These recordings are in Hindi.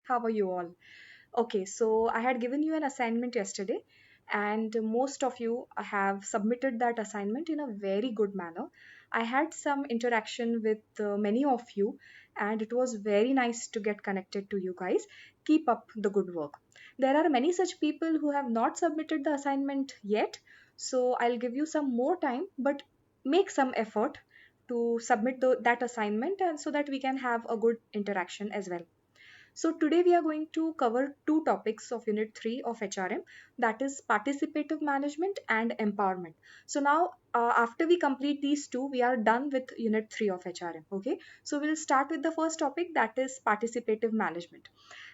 How are you all? Okay, so I had given you an assignment yesterday, and most of you have submitted that assignment in a very good manner. I had some interaction with many of you, and it was very nice to get connected to you guys. Keep up the good work. There are many such people who have not submitted the assignment yet, so I'll give you some more time, but make some effort to submit that assignment and so that we can have a good interaction as well. So today we are going to cover two topics of Unit 3 of HRM, that is participative management and empowerment. So now after we complete these two, we are done with Unit 3 of HRM. Okay, so we'll start with the first topic, that is participative management.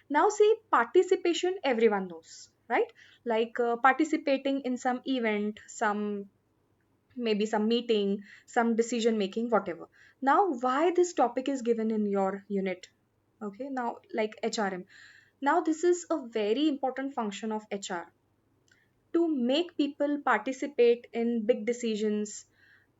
Now see, participation everyone knows, right? Like participating in some event, some maybe some meeting, some decision making, whatever. Now why this topic is given in your unit? Okay, now like HRM, now this is a very important function of HR, to make people participate in big decisions,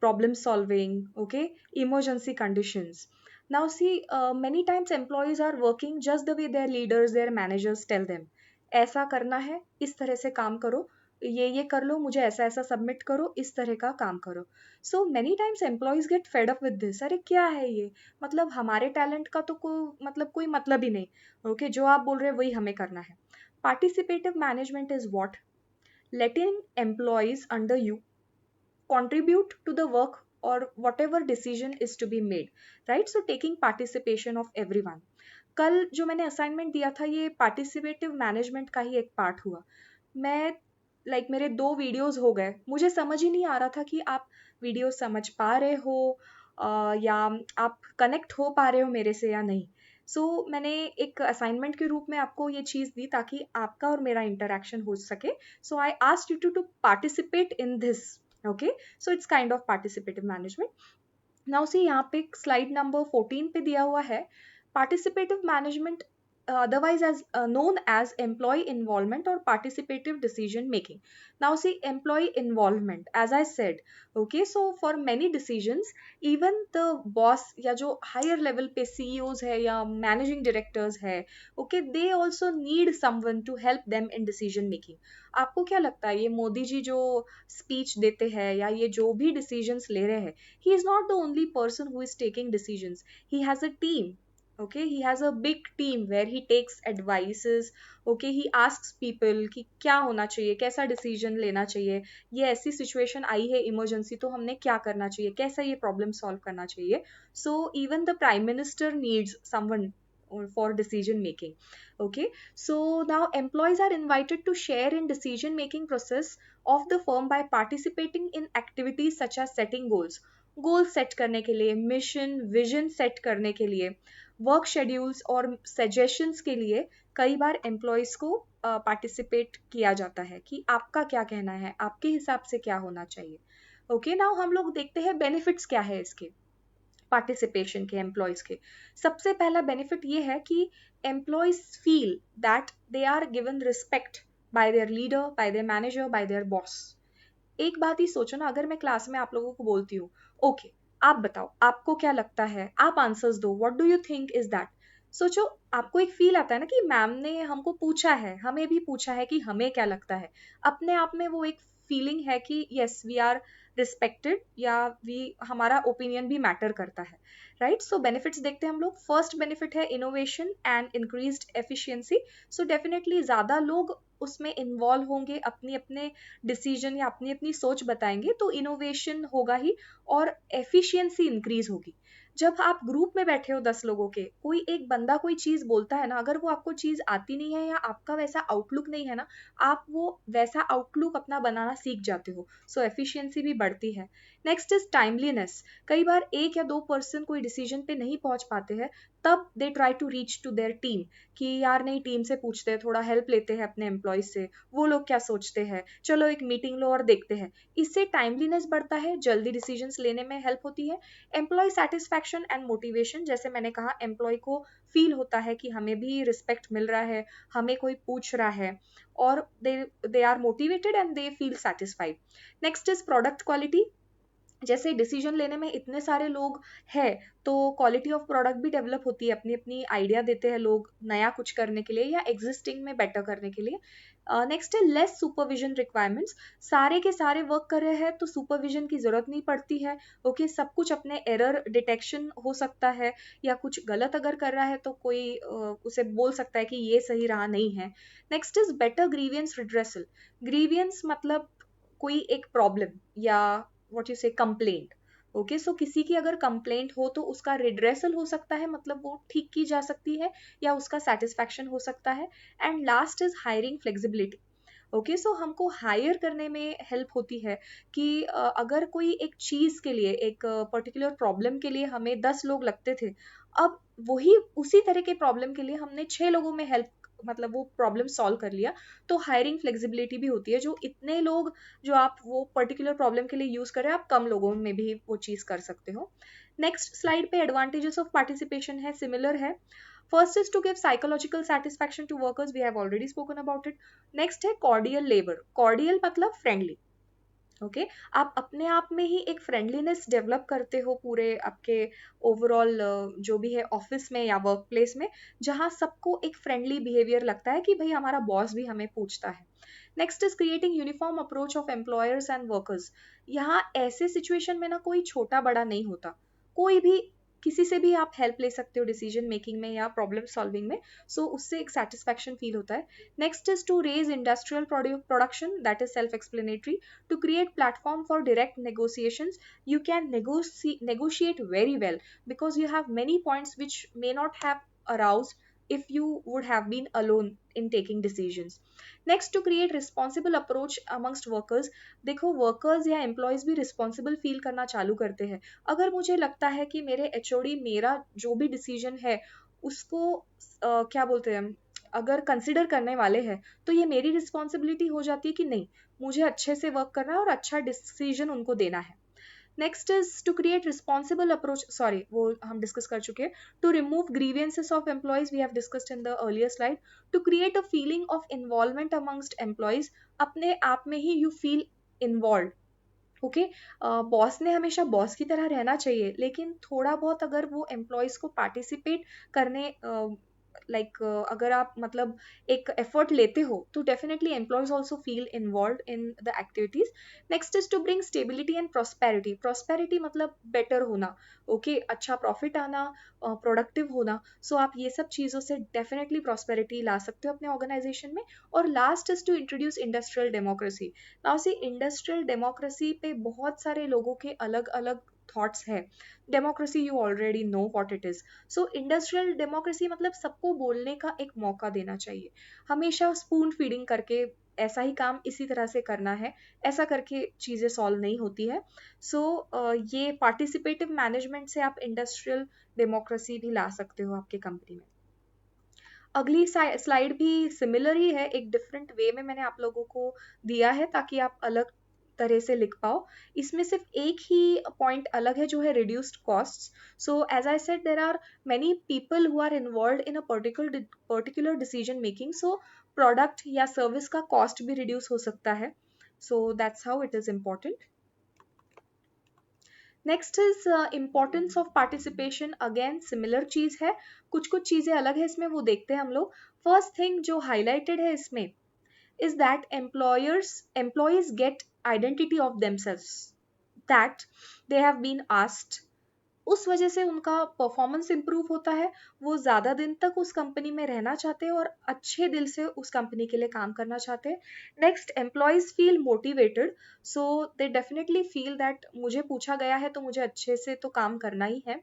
problem solving, okay, emergency conditions. Now see, many times employees are working just the way their leaders, their managers tell them. ऐसा करना है, इस तरह से काम करो, ये कर लो, मुझे ऐसा ऐसा सबमिट करो, इस तरह का काम करो. So many times employees get fed up with this. अरे क्या है ये, मतलब हमारे टैलेंट का तो कोई मतलब ही नहीं. ओके, जो आप बोल रहे हैं वही हमें करना है. Participative management is what? letting employees under you contribute to the work or whatever decision is to be made, right? So taking participation of everyone. कल जो मैंने असाइनमेंट दिया था, ये पार्टिसिपेटिव मैनेजमेंट का ही एक पार्ट हुआ. मैं मेरे दो वीडियोस हो गए, मुझे समझ ही नहीं आ रहा था कि आप वीडियो समझ पा रहे हो या आप कनेक्ट हो पा रहे हो मेरे से या नहीं. मैंने एक असाइनमेंट के रूप में आपको ये चीज़ दी ताकि आपका और मेरा इंटरेक्शन हो सके. I asked you to participate in this. Okay, so it's kind of participative management. Now see, यहाँ पे स्लाइड नंबर 14 पे दिया हुआ है participative management, otherwise as known as employee involvement or participative decision making. Now see, employee involvement, as I said, okay, so for many decisions, even the boss या जो higher level पे CEOs है या managing directors है, okay, they also need someone to help them in decision making. आपको क्या लगता है, ये मोदी जी जो स्पीच देते हैं या ये जो भी डिसीजंस ले रहे हैं, he is not the only person who is taking decisions. He has a team. Okay, he has a big team where he takes advices. Okay, he asks people कि क्या होना चाहिए, कैसा डिसीजन लेना चाहिए, ये ऐसी सिचुएशन आई है इमरजेंसी, तो हमने क्या करना चाहिए, कैसा ये प्रॉब्लम सॉल्व करना चाहिए. So even the prime minister needs someone for decision making. Okay, so now employees are invited to share in decision making process of the firm by participating in activities such as setting goals set करने के लिए, मिशन विजन सेट करने के लिए, वर्क शेड्यूल्स और सजेशंस के लिए कई बार एम्प्लॉयज को पार्टिसिपेट किया जाता है कि आपका क्या कहना है, आपके हिसाब से क्या होना चाहिए. ओके, नाउ हम लोग देखते हैं बेनिफिट्स क्या है इसके, पार्टिसिपेशन के एम्प्लॉयज के. सबसे पहला बेनिफिट ये है कि employees feel that they are given respect by their leader, by their manager, by their boss. एक बात ही सोचो ना, अगर मैं क्लास में आप लोगों को बोलती हूँ, ओके आप बताओ आपको क्या लगता है, आप आंसर्स दो, what do you think is that. सोचो, आपको एक फील आता है ना कि मैम ने हमको पूछा है, हमें भी पूछा है कि हमें क्या लगता है. अपने आप में वो एक फीलिंग है कि यस वी आर रिस्पेक्टेड, या वी हमारा ओपिनियन भी मैटर करता है, राइट. सो बेनिफिट्स देखते हैं हम लोग. फर्स्ट बेनिफिट है innovation and increased efficiency. So definitely ज़्यादा लोग उसमें इन्वॉल्व होंगे, अपनी अपने डिसीजन या अपनी अपनी सोच बताएंगे, तो इनोवेशन होगा ही और एफिशिएंसी इंक्रीज होगी. जब आप ग्रुप में बैठे हो 10 लोगों के, कोई एक बंदा कोई चीज बोलता है ना, अगर वो आपको चीज आती नहीं है या आपका वैसा आउटलुक नहीं है ना, आप वो वैसा आउटलुक अपना बनाना सीख जाते हो. सो एफिशिएंसी भी बढ़ती है. Next is timeliness. कई बार एक या दो पर्सन कोई डिसीजन पे नहीं पहुंच पाते हैं, तब they try to reach to their team कि यार नहीं, टीम से पूछते हैं, थोड़ा हेल्प लेते हैं अपने एम्प्लॉयज से, वो लोग क्या सोचते हैं, चलो एक मीटिंग लो और देखते हैं. इससे टाइमलीनेस बढ़ता है, जल्दी डिसीजंस लेने में हेल्प होती है. एम्प्लॉय सेटिस्फैक्शन एंड मोटिवेशन, जैसे मैंने कहा, एम्प्लॉय को फील होता है कि हमें भी रिस्पेक्ट मिल रहा है, हमें कोई पूछ रहा है, और they are motivated and they feel satisfied. Next is product quality. जैसे डिसीजन लेने में इतने सारे लोग हैं, तो क्वालिटी ऑफ प्रोडक्ट भी डेवलप होती है, अपनी अपनी आइडिया देते हैं लोग नया कुछ करने के लिए या एग्जिस्टिंग में बेटर करने के लिए। नेक्स्ट है लेस सुपरविजन रिक्वायरमेंट्स। सारे के सारे वर्क कर रहे हैं तो सुपरविजन की जरूरत नहीं पड़ती है। ओके, सब कुछ अपने एरर डिटेक्शन हो सकता है, या कुछ गलत अगर कर रहा है तो कोई उसे बोल सकता है कि ये सही रहा नहीं है। Next is better grievance redressal. Grievance मतलब कोई एक प्रॉब्लम या व्हाट यू से कंप्लेंट। ओके, सो किसी की अगर कंप्लेंट हो तो उसका रिड्रेसल हो सकता है, मतलब वो ठीक की जा सकती है या उसका सेटिस्फैक्शन हो सकता है। And last is hiring flexibility. Okay, so हमको हायर करने में हेल्प होती है कि अगर कोई एक चीज के लिए, एक पर्टिकुलर प्रॉब्लम के लिए हमें 10 लोग लगते थे, अब वही उसी तरह के प्रॉब्लम के लिए हमने 6 लोगों में हेल्प, मतलब वो प्रॉब्लम सॉल्व कर लिया। तो हायरिंग फ्लेक्सिबिलिटी भी होती है, जो इतने लोग जो आप वो पर्टिकुलर प्रॉब्लम के लिए यूज कर रहे हैं, आप कम लोगों में भी वो चीज कर सकते हो। नेक्स्ट स्लाइड पे एडवांटेजेस ऑफ पार्टिसिपेशन है, सिमिलर है। First is to give psychological satisfaction to workers, we have already spoken about it. Next है कॉर्डियल लेबर। कॉर्डियल मतलब फ्रेंडली। ओके, आप अपने आप में ही एक फ्रेंडलीनेस डेवलप करते हो पूरे आपके ओवरऑल जो भी है ऑफिस में या वर्क प्लेस में, जहाँ सबको एक फ्रेंडली बिहेवियर लगता है कि भाई हमारा बॉस भी हमें पूछता है। Next is creating uniform approach of employers and workers. यहाँ ऐसे सिचुएशन में ना कोई छोटा बड़ा नहीं होता, कोई भी किसी से भी आप हेल्प ले सकते हो डिसीजन मेकिंग में या प्रॉब्लम सॉल्विंग में। सो उससे एक सेटिस्फैक्शन फील होता है। Next is to raise industrial production, that is self explanatory. To create platform for direct negotiations, you can negotiate very well because you have many points which may not have aroused if you would have been alone in taking decisions. Next, to create responsible approach amongst workers। देखो, वर्कर्स या एम्प्लॉयज भी रिस्पॉन्सिबल फील करना चालू करते हैं। अगर मुझे लगता है कि मेरे एचओडी मेरा जो भी डिसीजन है उसको क्या बोलते हैं, अगर कंसिडर करने वाले हैं, तो ये मेरी रिस्पॉन्सिबिलिटी हो जाती है कि नहीं, मुझे अच्छे से वर्क करना है और अच्छा डिसीजन उनको देना है। Next is to create responsible approach, sorry वो हम डिस्कस कर चुके हैं। To remove grievances of employees, we have discussed in the earlier slide. To create a feeling of involvement amongst employees, अपने आप में ही you feel involve. Okay, boss ने हमेशा बॉस की तरह रहना चाहिए, लेकिन थोड़ा बहुत अगर वो एम्प्लॉयज को पार्टिसिपेट करने अगर आप मतलब एक एफर्ट लेते हो तो definitely employees also feel involve in the activities. Next is to bring stability and prosperity. Prosperity मतलब बेटर होना, ओके, अच्छा प्रॉफिट आना, प्रोडक्टिव होना। सो आप ये सब चीज़ों से डेफिनेटली प्रॉस्पेरिटी ला सकते हो अपने ऑर्गेनाइजेशन में। और last is to introduce industrial democracy. Now see, industrial democracy पे बहुत सारे लोगों के अलग अलग थॉट्स है। Democracy you already know what it is. So industrial democracy मतलब सबको बोलने का एक मौका देना चाहिए। हमेशा स्पून फीडिंग करके ऐसा ही काम इसी तरह से करना है, ऐसा करके चीज़ें सॉल्व नहीं होती है। सो ये पार्टिसिपेटिव मैनेजमेंट से आप इंडस्ट्रियल डेमोक्रेसी भी ला सकते हो आपके कंपनी में। अगली स्लाइड भी सिमिलर ही है, एक डिफरेंट वे में मैंने आप लोगों को दिया है ताकि आप अलग तरह से लिख पाओ। इसमें सिर्फ एक ही पॉइंट अलग है जो है reduced costs. So as I said, there are many people who are involve in a particular decision making, so product या सर्विस का कॉस्ट भी रिड्यूस हो सकता है। So that's how it is important. Next is importance of participation, again similar चीज है, कुछ कुछ चीजें अलग है इसमें, वो देखते हैं हम लोग। फर्स्ट थिंग जो हाईलाइटेड है इसमें is that employees get identity of themselves, that they have been asked। उस वजह से उनका परफॉर्मेंस इंप्रूव होता है, वो ज़्यादा दिन तक उस कंपनी में रहना चाहते हैं और अच्छे दिल से उस कंपनी के लिए काम करना चाहते हैं। Next, employees feel motivated, so they definitely feel that मुझे पूछा गया है तो मुझे अच्छे से तो काम करना ही है।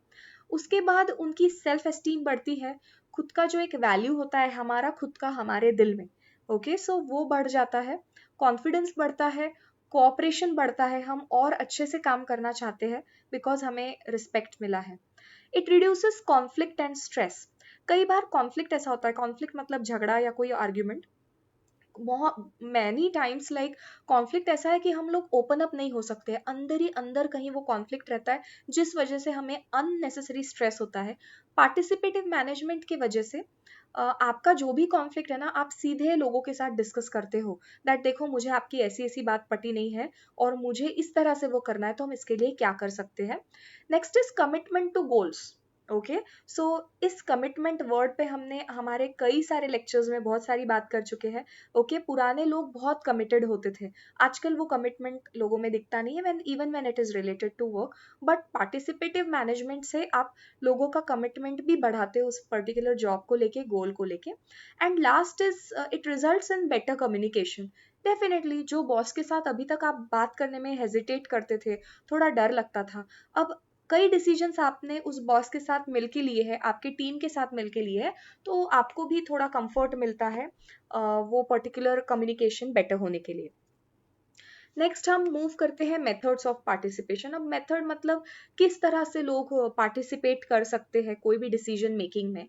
उसके बाद उनकी सेल्फ एस्टीम बढ़ती है, खुद का जो एक वैल्यू होता है हमारा खुद का हमारे दिल में, ओके, सो वो बढ़ जाता है। कॉन्फिडेंस बढ़ता है, कोऑपरेशन बढ़ता है, हम और अच्छे से काम करना चाहते हैं बिकॉज हमें रिस्पेक्ट मिला है। It reduces conflict and stress. कई बार कॉन्फ्लिक्ट ऐसा होता है, कॉन्फ्लिक्ट मतलब झगड़ा या कोई argument, many times like conflict ऐसा है कि हम लोग ओपन अप नहीं हो सकते, अंदर ही अंदर कहीं वो कॉन्फ्लिक्ट रहता है, जिस वजह से हमें अननेसेसरी स्ट्रेस होता है। पार्टिसिपेटिव मैनेजमेंट की वजह से आपका जो भी कॉन्फ्लिक्ट है ना, आप सीधे लोगों के साथ डिस्कस करते हो दैट देखो मुझे आपकी ऐसी ऐसी बात पटी नहीं है और मुझे इस तरह से वो करना है, तो हम इसके लिए क्या कर सकते हैं। Next is commitment to goals. Okay, so इस कमिटमेंट वर्ड पे हमने हमारे कई सारे लेक्चर्स में बहुत सारी बात कर चुके हैं। ओके, पुराने लोग बहुत कमिटेड होते थे, आजकल वो कमिटमेंट लोगों में दिखता नहीं है when even when it is related to work. But participative management से आप लोगों का कमिटमेंट भी बढ़ाते हो उस पर्टिकुलर जॉब को लेके, गोल को लेके। And last is it results in better communication. Definitely जो बॉस के साथ अभी तक आप बात करने में हेजिटेट करते थे, थोड़ा डर लगता था, अब कई डिसीजंस आपने उस बॉस के साथ मिलके लिए हैं, आपके टीम के साथ मिलके लिए हैं, तो आपको भी थोड़ा कंफर्ट मिलता है वो पर्टिकुलर कम्युनिकेशन बेटर होने के लिए। नेक्स्ट हम मूव करते हैं मेथड्स ऑफ पार्टिसिपेशन। अब मेथड मतलब किस तरह से लोग पार्टिसिपेट कर सकते हैं कोई भी डिसीजन मेकिंग में।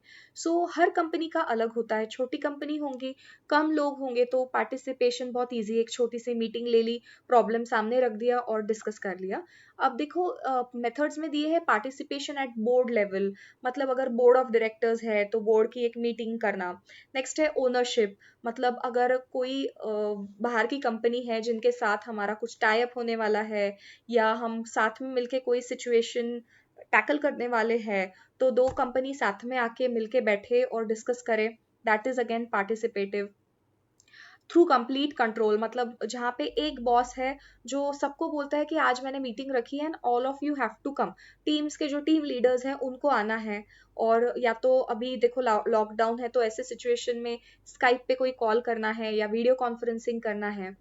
हर कंपनी का अलग होता है, छोटी कंपनी होंगी, कम लोग होंगे तो पार्टिसिपेशन बहुत ईजी, एक छोटी सी मीटिंग ले ली, प्रॉब्लम सामने रख दिया और डिस्कस कर लिया। अब देखो मेथड्स में दिए है पार्टिसिपेशन एट बोर्ड लेवल, मतलब अगर बोर्ड ऑफ डायरेक्टर्स है तो बोर्ड की एक मीटिंग करना। नेक्स्ट है ओनरशिप, मतलब अगर कोई बाहर की कंपनी है जिनके साथ हमारा कुछ टाई अप होने वाला है, या हम साथ में मिलके कोई सिचुएशन टैकल करने वाले हैं, तो दो कंपनी साथ में आके मिलके बैठे और डिस्कस करें, that is again participative. Through complete control, मतलब जहाँ पे एक बॉस है जो सबको बोलता है कि आज मैंने मीटिंग रखी है and all of you have to come, teams के जो टीम लीडर्स हैं उनको आना है। और या तो अभी देखो लॉकडाउन है तो ऐसे सिचुएशन में स्काइप पे कोई कॉल करना है या वीडियो कॉन्फ्रेंसिंग करना है।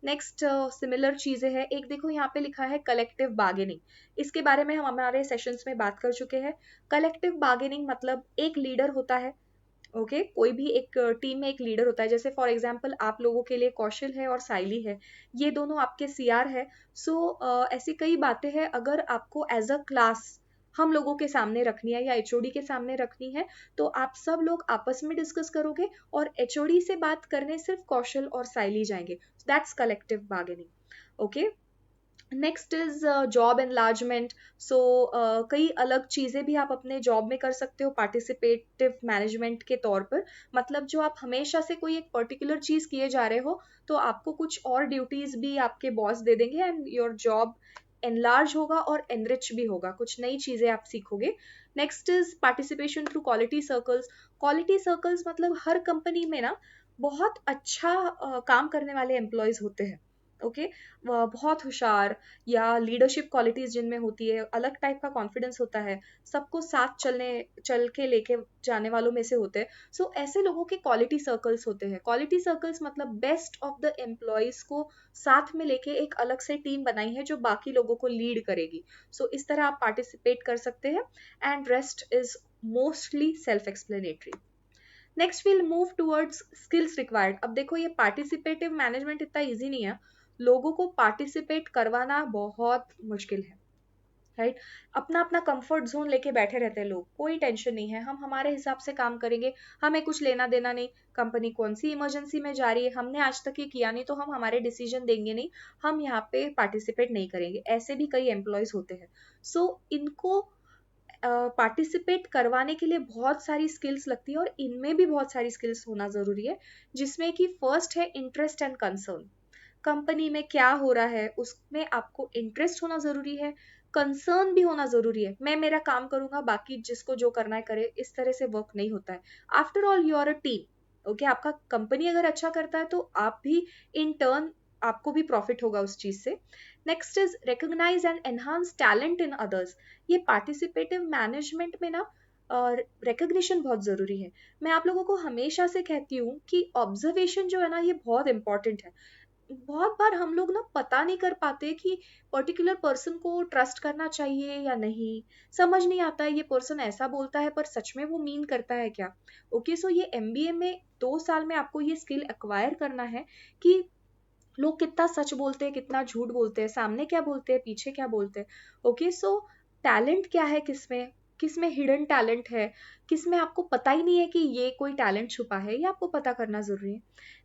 नेक्स्ट सिमिलर चीजें हैं, एक देखो यहाँ पे लिखा है कलेक्टिव बार्गेनिंग, इसके बारे में हम हमारे सेशंस में बात कर चुके हैं। कलेक्टिव बार्गेनिंग मतलब एक लीडर होता है। ओके, कोई भी एक टीम में एक लीडर होता है, जैसे फॉर एग्जांपल आप लोगों के लिए कौशल है और साइली है, ये दोनों आपके सीआर है। ऐसी कई बातें हैं, अगर आपको एज अ क्लास हम लोगों के सामने रखनी है या एचओडी के सामने रखनी है, तो आप सब लोग आपस में डिस्कस करोगे और एचओडी से बात करने सिर्फ कौशल और साइली जाएंगे। That's collective bargaining. Okay, next is job enlargement. कई अलग चीजें भी आप अपने जॉब में कर सकते हो पार्टिसिपेटिव मैनेजमेंट के तौर पर। मतलब जो आप हमेशा से कोई एक पर्टिकुलर चीज किए जा रहे हो, तो आपको कुछ और ड्यूटीज भी आपके बॉस दे देंगे एंड योर जॉब एनलार्ज होगा और एनरिच भी होगा, कुछ नई चीजें आप सीखोगे। Next is participation through quality circles. Quality circles मतलब हर कंपनी में ना बहुत अच्छा काम करने वाले एम्प्लॉयज होते हैं। ओके, बहुत होशियार या लीडरशिप क्वालिटीज जिनमें होती है, अलग टाइप का कॉन्फिडेंस होता है, सबको साथ चल के लेके जाने वालों में से होते हैं। ऐसे लोगों के क्वालिटी सर्कल्स होते हैं। क्वालिटी सर्कल्स मतलब बेस्ट ऑफ द एम्प्लॉयज को साथ में लेके एक अलग से टीम बनाई है जो बाकी लोगों को लीड करेगी। इस तरह आप पार्टिसिपेट कर सकते हैं and rest is mostly self explanatory. Next will move towards skills required. अब देखो ये पार्टिसिपेटिव मैनेजमेंट इतना इजी नहीं है, लोगों को पार्टिसिपेट करवाना बहुत मुश्किल है, राइट। अपना अपना कंफर्ट जोन लेके बैठे रहते हैं लोग, कोई टेंशन नहीं है, हम हमारे हिसाब से काम करेंगे, हमें कुछ लेना देना नहीं, कंपनी कौन सी इमरजेंसी में जा रही है, हमने आज तक ये किया नहीं तो हम हमारे डिसीजन देंगे नहीं, हम यहाँ पे पार्टिसिपेट नहीं करेंगे। ऐसे भी कई एम्प्लॉयज होते हैं। इनको पार्टिसिपेट करवाने के लिए बहुत सारी स्किल्स लगती है और इनमें भी बहुत सारी स्किल्स होना जरूरी है, जिसमें कि फर्स्ट है इंटरेस्ट एंड कंसर्न। कंपनी में क्या हो रहा है उसमें आपको इंटरेस्ट होना जरूरी है, कंसर्न भी होना जरूरी है। मैं मेरा काम करूंगा, बाकी जिसको जो करना है करे, इस तरह से वर्क नहीं होता है। After all you are a team. Okay, आपका कंपनी अगर अच्छा करता है तो आप भी इन टर्न आपको भी प्रॉफिट होगा उस चीज से। Next is recognize and enhance talent in others. ये पार्टिसिपेटिव मैनेजमेंट में ना रिकग्निशन बहुत जरूरी है। मैं आप लोगों को हमेशा से कहती हूँ कि ऑब्जर्वेशन जो है ना, ये बहुत इंपॉर्टेंट है। बहुत बार हम लोग ना पता नहीं कर पाते कि पर्टिकुलर पर्सन को ट्रस्ट करना चाहिए या नहीं, समझ नहीं आता है ये पर्सन ऐसा बोलता है पर सच में वो मीन करता है क्या। ओके, ये एमबीए में 2 साल में आपको ये स्किल एक्वायर करना है कि लोग कितना सच बोलते हैं, कितना झूठ बोलते हैं, सामने क्या बोलते हैं, पीछे क्या बोलते हैं। ओके, टैलेंट क्या है किसमें, किस में हिडन टैलेंट है, किस में आपको पता ही नहीं है कि ये कोई टैलेंट छुपा है, ये आपको पता करना ज़रूरी है।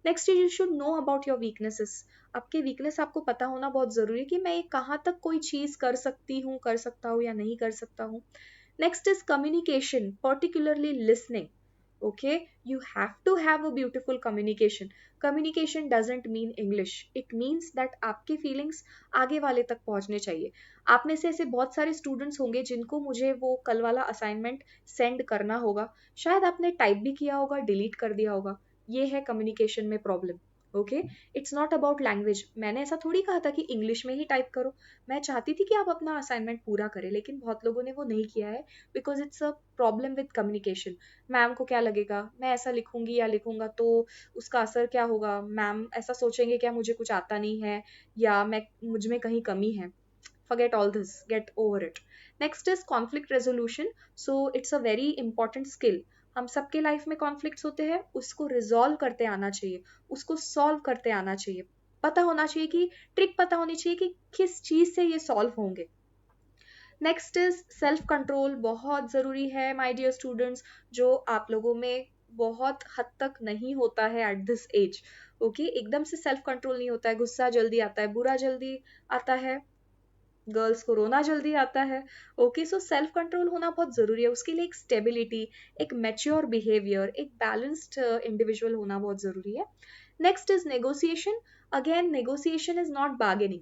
Next is you should know about your weaknesses. आपके वीकनेस आपको पता होना बहुत ज़रूरी है कि मैं ये कहाँ तक कोई चीज़ कर सकती हूँ, कर सकता हूँ या नहीं कर सकता हूँ। Next is communication, particularly listening. Okay, you have to have a beautiful communication. Communication doesn't mean English. It means that आपके feelings आगे वाले तक पहुंचने चाहिए। आप में से ऐसे बहुत सारे स्टूडेंट्स होंगे जिनको मुझे वो कल वाला असाइनमेंट सेंड करना होगा, शायद आपने टाइप भी किया होगा, डिलीट कर दिया होगा। ये है कम्युनिकेशन में problem. Okay, it's not about language. मैंने ऐसा थोड़ी कहा था कि इंग्लिश में ही टाइप करो। मैं चाहती थी कि आप अपना असाइनमेंट पूरा करें, लेकिन बहुत लोगों ने वो नहीं किया है because it's a problem with communication. Ma'am को क्या लगेगा, मैं ऐसा लिखूंगी या लिखूंगा तो उसका असर क्या होगा, मैम ऐसा सोचेंगे क्या मुझे कुछ आता नहीं है, या मैं मुझ में कहीं कमी है। Forget all this, get over it. Next is conflict resolution. So it's a very important skill. हम सबके लाइफ में कॉन्फ्लिक्ट्स होते हैं, उसको रिजॉल्व करते आना चाहिए, उसको सॉल्व करते आना चाहिए। पता होना चाहिए कि ट्रिक पता होनी चाहिए कि किस चीज से ये सॉल्व होंगे। नेक्स्ट इज सेल्फ कंट्रोल, बहुत ज़रूरी है माय डियर स्टूडेंट्स, जो आप लोगों में बहुत हद तक नहीं होता है एट दिस एज। ओके, एकदम से सेल्फ कंट्रोल नहीं होता है, गुस्सा जल्दी आता है, बुरा जल्दी आता है, गर्ल्स को रोना जल्दी आता है। ओके, सो सेल्फ कंट्रोल होना बहुत ज़रूरी है। उसके लिए एक स्टेबिलिटी, एक मैच्योर बिहेवियर, एक बैलेंस्ड इंडिविजुअल होना बहुत ज़रूरी है। Next is negotiation. Again, negotiation is not bargaining.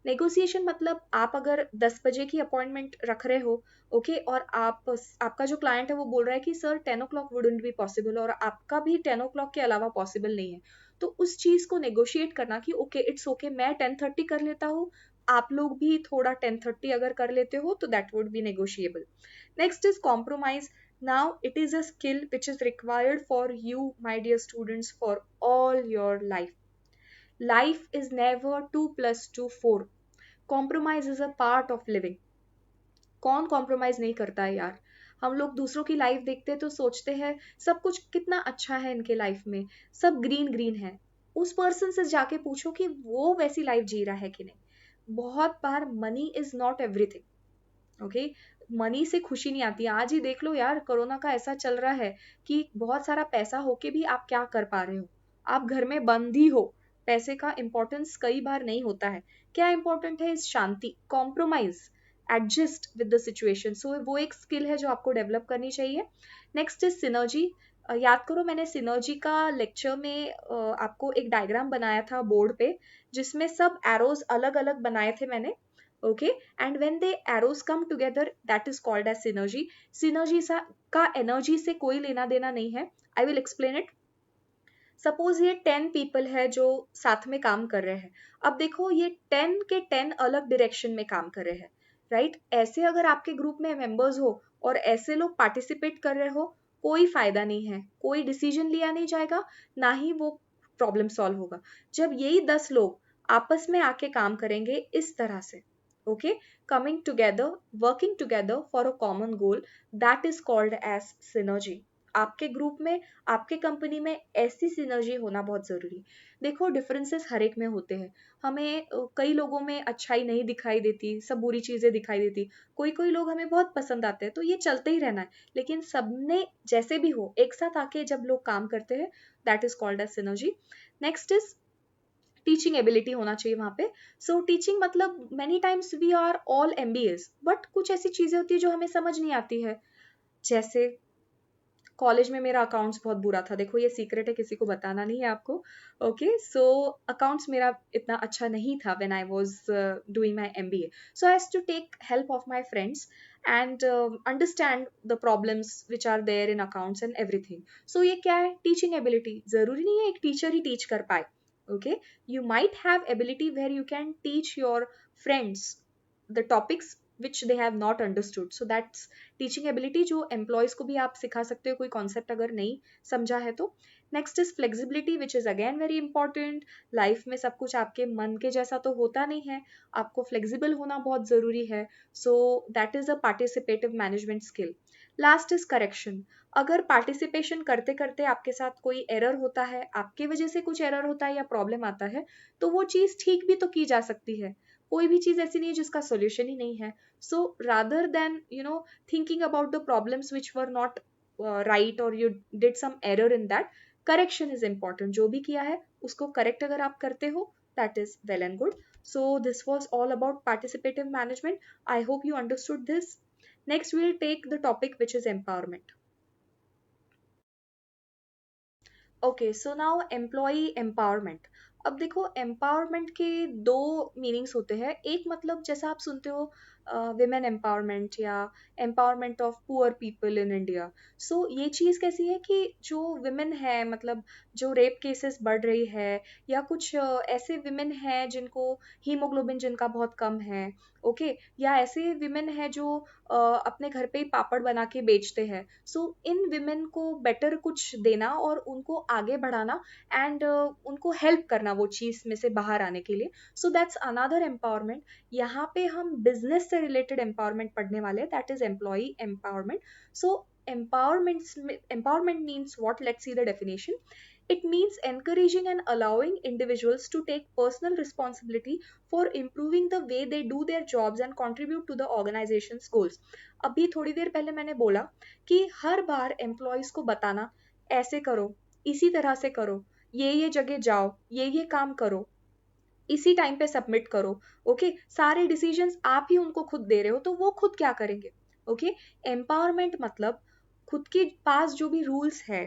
Negotiation मतलब आप अगर 10 बजे की अपॉइंटमेंट रख रहे हो, ओके, और आपका जो क्लाइंट है वो बोल रहा है कि sir 10 o'clock wouldn't be possible, और आपका भी 10 o'clock के अलावा पॉसिबल नहीं है, तो उस चीज को नेगोशिएट करना कि ओके इट्स ओके, मैं 10:30 कर लेता हूँ, आप लोग भी थोड़ा 10:30 अगर कर लेते हो तो that would be negotiable. Next is compromise. Now it is a skill which is required for you, my dear students, for all your life. Life is never 2 plus 2 4. Compromise is a part of living. कौन कॉम्प्रोमाइज नहीं करता है यार। हम लोग दूसरों की लाइफ देखते हैं तो सोचते हैं सब कुछ कितना अच्छा है इनके लाइफ में, सब ग्रीन ग्रीन है। उस पर्सन से जाके पूछो कि वो वैसी लाइफ जी रहा है कि नहीं। बहुत बार money is not everything. Okay, money से खुशी नहीं आती। आज ही देख लो यार, कोरोना का ऐसा चल रहा है कि बहुत सारा पैसा होके भी आप क्या कर पा रहे हो, आप घर में बंद ही हो। पैसे का इंपॉर्टेंस कई बार नहीं होता है। क्या इंपॉर्टेंट है, इस शांति, compromise, adjust with the situation. So वो एक स्किल है जो आपको डेवलप करनी चाहिए। Next is synergy. याद करो, मैंने सिनर्जी का लेक्चर में आपको एक डायग्राम बनाया था बोर्ड पे, जिसमें सब एरोज अलग अलग बनाए थे मैंने। Okay, and when the arrows come together, that is called as synergy. Synergy का एनर्जी से कोई लेना देना नहीं है। I will explain it. Suppose ये 10 पीपल है जो साथ में काम कर रहे हैं। अब देखो, ये 10 के 10 अलग डायरेक्शन में काम कर रहे हैं, राइट? ऐसे अगर आपके ग्रुप में मेंबर्स हो और ऐसे लोग पार्टिसिपेट कर रहे हो, कोई फायदा नहीं है, कोई डिसीजन लिया नहीं जाएगा, ना ही वो प्रॉब्लम सॉल्व होगा। जब यही 10 लोग आपस में आके काम करेंगे इस तरह से, okay, coming together, working together for a common goal, that is called as synergy. आपके ग्रुप में, आपके कंपनी में ऐसी सिनर्जी होना बहुत जरूरी है। देखो, डिफरेंसेस हर एक में होते हैं। हमें कई लोगों में अच्छाई नहीं दिखाई देती, सब बुरी चीजें दिखाई देती, कोई कोई लोग हमें बहुत पसंद आते हैं, तो ये चलते ही रहना है। लेकिन सबने जैसे भी हो, एक साथ आके जब लोग काम करते हैं, that is called as synergy. Next is teaching ability होना चाहिए वहां पे। सो टीचिंग मतलब many times we are all MBAs, but कुछ ऐसी चीजें होती है जो हमें समझ नहीं आती है। जैसे कॉलेज में मेरा अकाउंट्स बहुत बुरा था। देखो, ये सीक्रेट है, किसी को बताना नहीं है आपको। ओके, सो अकाउंट्स मेरा इतना अच्छा नहीं था when I was doing my MBA. So I has to take help of my friends and understand the problems which are there in accounts and everything. So ये क्या है, टीचिंग एबिलिटी। जरूरी नहीं है एक टीचर ही टीच कर पाए। Okay, you might have ability where you can teach your friends the topics which they have not understood. So that's teaching ability, जो employees को भी आप सिखा सकते हो कोई concept अगर नहीं समझा है तो। next is flexibility, which is again very important. life में सब कुछ आपके मन के जैसा तो होता नहीं है, आपको flexible होना बहुत जरूरी है। so that is a participative management skill. last is correction. अगर पार्टिसिपेशन करते करते आपके साथ कोई एरर होता है, आपके वजह से कुछ एरर होता है या प्रॉब्लम आता है, तो वो चीज ठीक भी तो की जा सकती है। कोई भी चीज ऐसी नहीं है जिसका सोल्यूशन ही नहीं है. So rather than thinking about the problems which were not right, or you did some error in that, correction is important. जो भी किया है उसको correct अगर आप करते हो, that is well and good. So this was all about participative management. I hope you understood this. Next we'll take the topic which is empowerment. Okay, so now employee empowerment. अब देखो, एम्पावरमेंट के दो मीनिंग्स होते हैं. एक मतलब जैसा आप सुनते हो विमेन एम्पावरमेंट या empowerment of poor people in India. So ये चीज़ कैसी है कि जो विमेन है, मतलब जो रेप केसेस बढ़ रही है, या कुछ ऐसे विमेन हैं जिनको हीमोग्लोबिन जिनका बहुत कम है, ओके, या ऐसे विमेन है जो अपने घर पे ही पापड़ बना के बेचते हैं. सो इन विमेन को बेटर कुछ देना और उनको आगे बढ़ाना, एंड उनको हेल्प करना वो चीज में से बाहर आने के लिए. So that's another empowerment. यहाँ पे हम बिजनेस से रिलेटेड एम्पावरमेंट पढ़ने वाले हैं, that is employee empowerment. So empowerment means what? Let's see the definition. It means encouraging and allowing individuals to take personal responsibility for improving the way they do their jobs and contribute to the organization's goals. अभी थोड़ी देर पहले मैंने बोला कि हर बार एम्प्लॉयज को बताना, ऐसे करो, इसी तरह से करो, ये जगह जाओ, ये काम करो, इसी टाइम पे सबमिट करो. ओके, सारे डिसीजंस आप ही उनको खुद दे रहे हो, तो वो खुद क्या करेंगे? ओके, एम्पावरमेंट मतलब खुद के पास जो भी रूल्स है,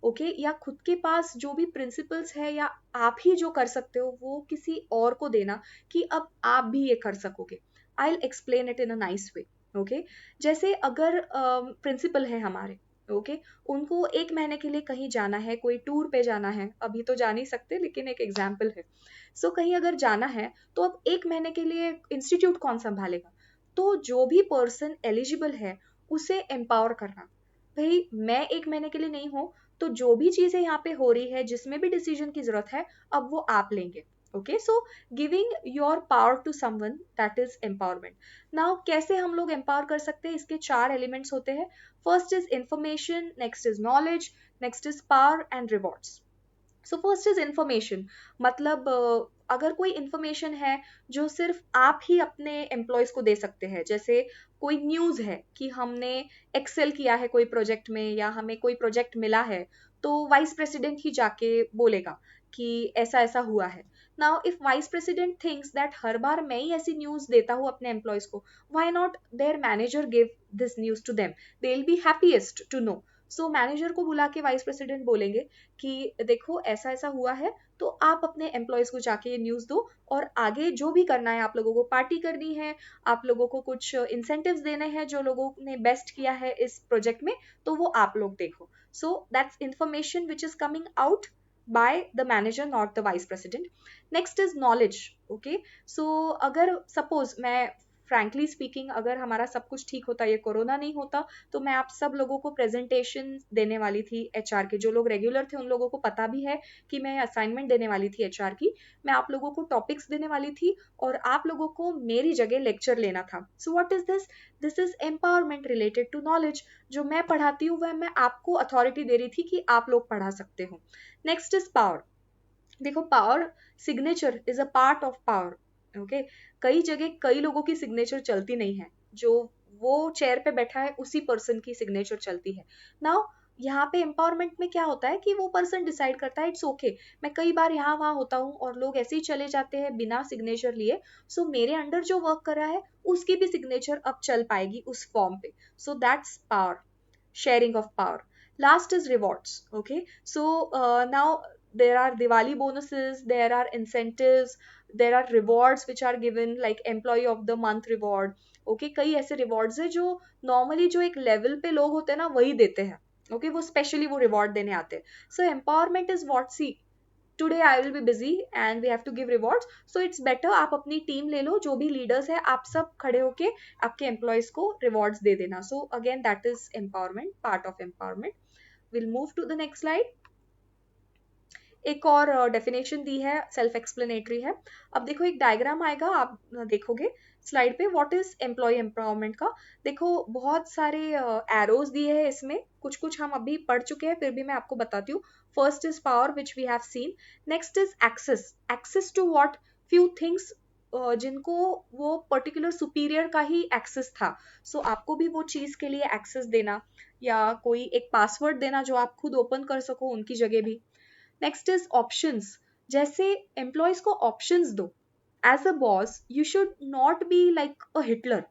ओके, या खुद के पास जो भी प्रिंसिपल्स है, या आप ही जो कर सकते हो वो किसी और को देना कि अब आप भी ये कर सकोगे. I will explain it in a nice way. Okay, जैसे अगर प्रिंसिपल है हमारे, ओके, उनको एक महीने के लिए कहीं जाना है, कोई टूर पे जाना है, अभी तो जा नहीं सकते लेकिन एक एग्जाम्पल है. सो कहीं अगर जाना है तो अब एक महीने के लिए इंस्टीट्यूट कौन संभालेगा? तो जो भी पर्सन एलिजिबल है उसे एम्पावर करना. भाई मैं एक महीने के लिए नहीं हूँ, तो जो भी चीजें यहाँ पे हो रही है, जिसमें भी डिसीजन की जरूरत है, अब वो आप लेंगे. Okay, so giving your power to someone, that is empowerment. Now कैसे हम लोग एम्पावर कर सकते हैं? इसके चार एलिमेंट्स होते हैं. First is information, next is knowledge, next is power and rewards. So first is information. मतलब अगर कोई इंफॉर्मेशन है जो सिर्फ आप ही अपने एम्प्लॉयज को दे सकते हैं, जैसे कोई न्यूज है कि हमने एक्सेल किया है कोई प्रोजेक्ट में, या हमें कोई प्रोजेक्ट मिला है, तो वाइस प्रेसिडेंट ही जाके बोलेगा कि ऐसा ऐसा हुआ है. Now if vice president thinks that हर बार मैं ही ऐसी न्यूज देता हूँ अपने एम्प्लॉयज को, why not their manager give this news to them? They will be happiest to know. So manager को बुला के वाइस प्रेसिडेंट बोलेंगे कि देखो ऐसा ऐसा हुआ है, तो आप अपने एम्प्लॉयज को जाके ये न्यूज दो, और आगे जो भी करना है, आप लोगों को पार्टी करनी है, आप लोगों को कुछ इंसेंटिव्स देने हैं जो लोगों ने बेस्ट किया है इस प्रोजेक्ट में, तो वो आप लोग देखो. So that's information which is coming out by the manager, not the vice president. Next is knowledge. Okay, so अगर suppose मैं फ्रैंकली स्पीकिंग, अगर हमारा सब कुछ ठीक होता, ये कोरोना नहीं होता, तो मैं आप सब लोगों को प्रेजेंटेशन देने वाली थी एचआर के. जो लोग रेगुलर थे उन लोगों को पता भी है कि मैं असाइनमेंट देने वाली थी एचआर की. मैं आप लोगों को टॉपिक्स देने वाली थी और आप लोगों को मेरी जगह लेक्चर लेना था. So what is this? This is empowerment related to knowledge. जो मैं पढ़ाती हूँ वह मैं आपको अथॉरिटी दे रही थी कि आप लोग पढ़ा सकते हो. Next is power. देखो, power, signature is a part of power. Okay, कई जगह कई लोगों की सिग्नेचर चलती नहीं है, जो वो चेयर पे बैठा है उसी पर्सन की सिग्नेचर चलती है. नाउ यहाँ पे एम्पावरमेंट में क्या होता है कि वो पर्सन डिसाइड करता है, इट्स ओके, मैं कई बार यहाँ वहां होता हूँ और लोग ऐसे ही चले जाते हैं बिना सिग्नेचर लिए. सो मेरे अंडर जो वर्क कर रहा है उसकी भी सिग्नेचर अब चल पाएगी उस फॉर्म पे. So that's power, sharing of power. Last is rewards. Okay, so now there are Diwali bonuses, there are incentives, there are rewards which are given like employee of the month reward. Okay, कई ऐसे rewards है जो normally जो एक level पे लोग होते हैं ना वही देते हैं. Okay, वो specially वो reward देने आते हैं. So empowerment is what? See, today I will be busy and we have to give rewards, so it's better आप अपनी टीम ले लो, जो भी लीडर्स है आप सब खड़े होके आपके एम्प्लॉयज को रिवॉर्ड्स दे देना. So again that is empowerment, part of empowerment. Will move to the next slide. एक और डेफिनेशन दी है, सेल्फ एक्सप्लेनेटरी है. अब देखो एक डायग्राम आएगा, आप देखोगे स्लाइड पे, व्हाट इज एम्प्लॉय एम्पावरमेंट का. देखो बहुत सारे एरोज दिए हैं इसमें, कुछ कुछ हम अभी पढ़ चुके हैं, फिर भी मैं आपको बताती हूँ. First is power which we have seen. Next is access. Access to what? Few things जिनको वो पर्टिकुलर सुपीरियर का ही एक्सेस था, सो आपको भी वो चीज के लिए एक्सेस देना या कोई एक पासवर्ड देना जो आप खुद ओपन कर सको उनकी जगह भी। नेक्स्ट इज ऑप्शंस, जैसे एम्प्लॉयज को ऑप्शंस दो। As a boss you should not be like a Hitler,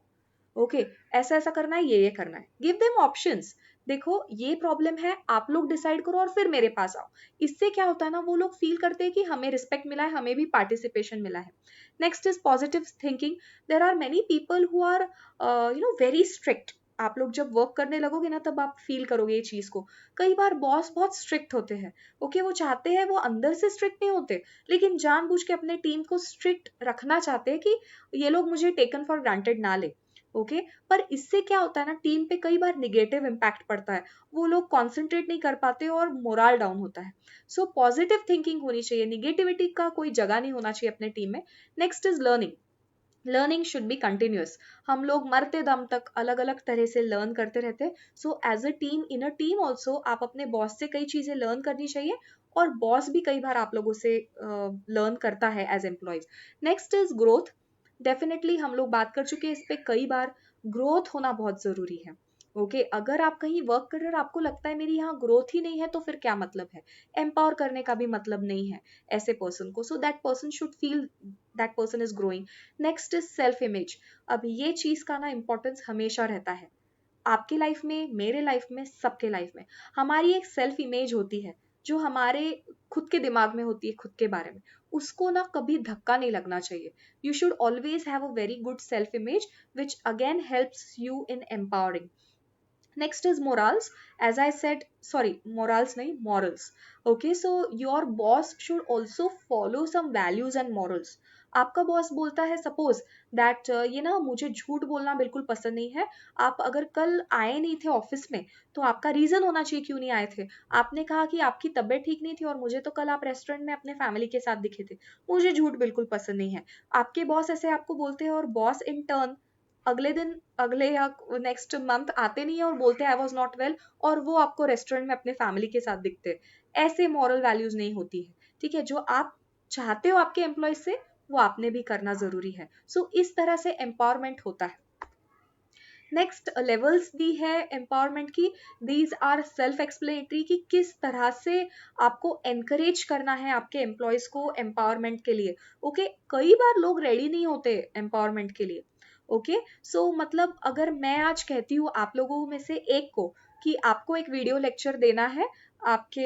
okay ऐसा ऐसा करना है, ये करना है, गिव देम ऑप्शंस। देखो ये प्रॉब्लम है, आप लोग डिसाइड करो और फिर मेरे पास आओ। इससे क्या होता है ना, वो लोग फील करते हैं कि हमें रिस्पेक्ट मिला है, हमें भी पार्टिसिपेशन मिला है। Next is positive thinking. There are many people who are very strict. आप लोग जब वर्क करने लगोगे ना तब आप फील करोगे ये चीज को। कई बार बॉस बहुत स्ट्रिक्ट होते हैं, ओके वो चाहते हैं, वो अंदर से स्ट्रिक्ट नहीं होते, लेकिन जानबूझ के अपने टीम को स्ट्रिक्ट रखना चाहते हैं कि ये लोग मुझे टेकन फॉर ग्रांटेड ना ले, ओके पर इससे क्या होता है ना, टीम पे कई बार निगेटिव इम्पैक्ट पड़ता है, वो लोग कॉन्सेंट्रेट नहीं कर पाते और मोरल डाउन होता है। सो पॉजिटिव थिंकिंग होनी चाहिए, निगेटिविटी का कोई जगह नहीं होना चाहिए अपने टीम में। Next is learning. Learning should be continuous. हम लोग मरते दम तक अलग अलग तरह से लर्न करते रहते हैं। So as a team, in a team also आप अपने बॉस से कई चीजें लर्न करनी चाहिए, और बॉस भी कई बार आप लोगों से लर्न करता है as employees. Next is growth. Definitely हम लोग बात कर चुके हैं इस पे कई बार, ग्रोथ होना बहुत जरूरी है। ओके अगर आप कहीं वर्क कर रहे हो और आपको लगता है मेरी यहाँ ग्रोथ ही नहीं है, तो फिर क्या मतलब है, एम्पावर करने का भी मतलब नहीं है ऐसे पर्सन को। So that person should feel that person is growing. Next is self image. अब ये चीज का ना इम्पोर्टेंस हमेशा रहता है, आपके लाइफ में, मेरे लाइफ में, सबके लाइफ में। हमारी एक सेल्फ इमेज होती है जो हमारे खुद के दिमाग में होती है, खुद के बारे में, उसको ना कभी धक्का नहीं लगना चाहिए। You should always have a very good self image which again helps you in empowering. Next is morals. As I said, sorry, morals nahi, morals. Okay, so your boss should also follow some values and morals. आपका बॉस बोलता है सपोज दैट ये ना मुझे झूठ बोलना बिल्कुल पसंद नहीं है, आप अगर कल आए नहीं थे ऑफिस में तो आपका रीजन होना चाहिए क्यों नहीं आए थे। आपने कहा कि आपकी तबीयत ठीक नहीं थी और मुझे तो कल आप रेस्टोरेंट में अपने फैमिली के साथ दिखे थे, मुझे झूठ बिल्कुल पसंद नहीं है। आपके बॉस ऐसे आपको बोलते हैं और बॉस इन टर्न अगले दिन, अगले या नेक्स्ट मंथ आते नहीं है और बोलते हैं आई वॉज नॉट वेल, और वो आपको रेस्टोरेंट में अपने फैमिली के साथ दिखते हैं। ऐसे मॉरल वैल्यूज नहीं होती है, ठीक है, जो आप चाहते हो आपके एम्प्लॉय से वो आपने भी करना जरूरी है। सो इस तरह से एम्पावरमेंट होता है। नेक्स्ट लेवल्स दी है एम्पावरमेंट की। दीज आर सेल्फ एक्सप्लेनेटरी कि किस तरह से आपको एनकरेज करना है आपके एम्प्लॉयज को एम्पावरमेंट के लिए। ओके कई बार लोग रेडी नहीं होते एम्पावरमेंट के लिए। ओके सो मतलब अगर मैं आज कहती हूँ आप लोगों में से एक को कि आपको एक वीडियो लेक्चर देना है आपके